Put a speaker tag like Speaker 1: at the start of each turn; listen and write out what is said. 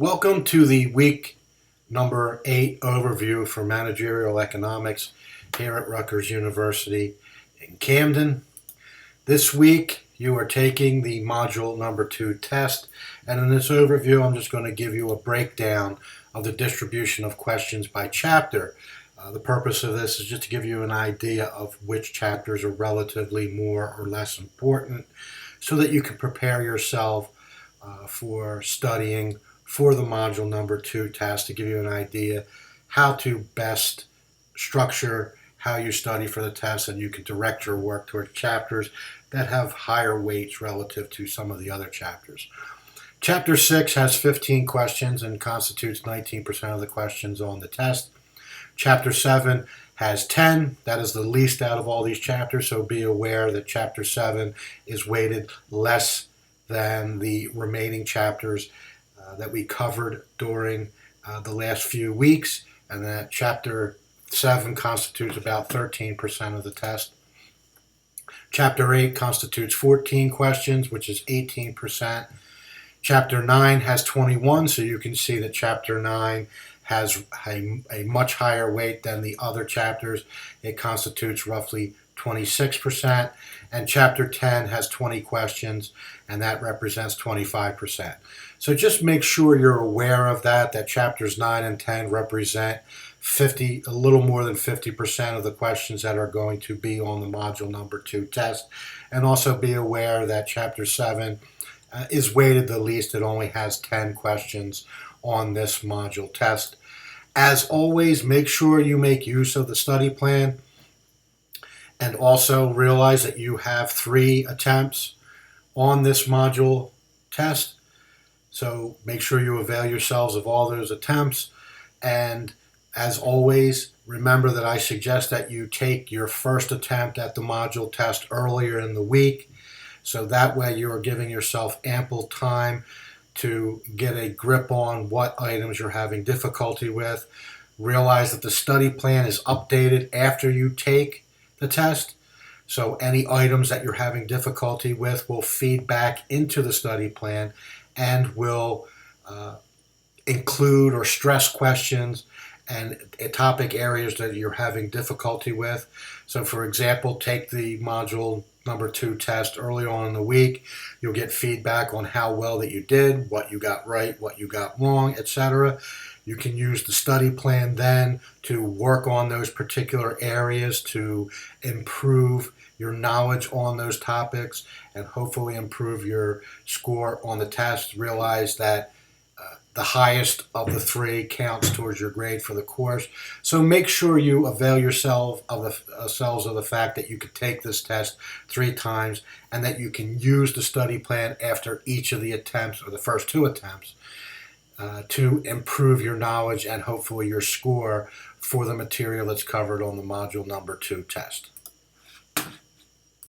Speaker 1: Welcome to the week number 8 overview for managerial economics here at Rutgers University in Camden. This week you are taking the module number 2 test, and in this overview I'm just going to give you a breakdown of the distribution of questions by chapter. The purpose of this is just to give you an idea of which chapters are relatively more or less important so that you can prepare yourself for studying for the module number 2 test, to give you an idea how to best structure how you study for the test, and you can direct your work towards chapters that have higher weights relative to some of the other chapters. Chapter 6 has 15 questions and constitutes 19% of the questions on the test. Chapter 7 has 10. That is the least out of all these chapters, so be aware that Chapter 7 is weighted less than the remaining chapters that we covered during the last few weeks, and that Chapter 7 constitutes about 13% of the test. Chapter 8 constitutes 14 questions, which is 18%. Chapter 9 has 21, so you can see that Chapter 9 has a much higher weight than the other chapters. It constitutes roughly 26%, and Chapter 10 has 20 questions, and that represents 25%. So just make sure you're aware of that Chapters 9 and 10 represent a little more than 50% of the questions that are going to be on the module number 2 test, and also be aware that Chapter 7 is weighted the least. It only has 10 questions on this module test. As always, make sure you make use of the study plan, and also realize that you have 3 attempts on this module test. So make sure you avail yourselves of all those attempts. And as always, remember that I suggest that you take your first attempt at the module test earlier in the week, so that way you are giving yourself ample time to get a grip on what items you're having difficulty with. Realize that the study plan is updated after you take the test, so any items that you're having difficulty with will feed back into the study plan and will include or stress questions and topic areas that you're having difficulty with. So for example, take the module number 2 test early on in the week. You'll get feedback on how well that you did, what you got right, what you got wrong, etc. You can use the study plan then to work on those particular areas to improve your knowledge on those topics and hopefully improve your score on the test. Realize that the highest of the 3 counts towards your grade for the course. So make sure you avail yourselves of the fact that you could take this test 3 times, and that you can use the study plan after each of the attempts, or the first 2 attempts, to improve your knowledge and hopefully your score for the material that's covered on the module number 2 test.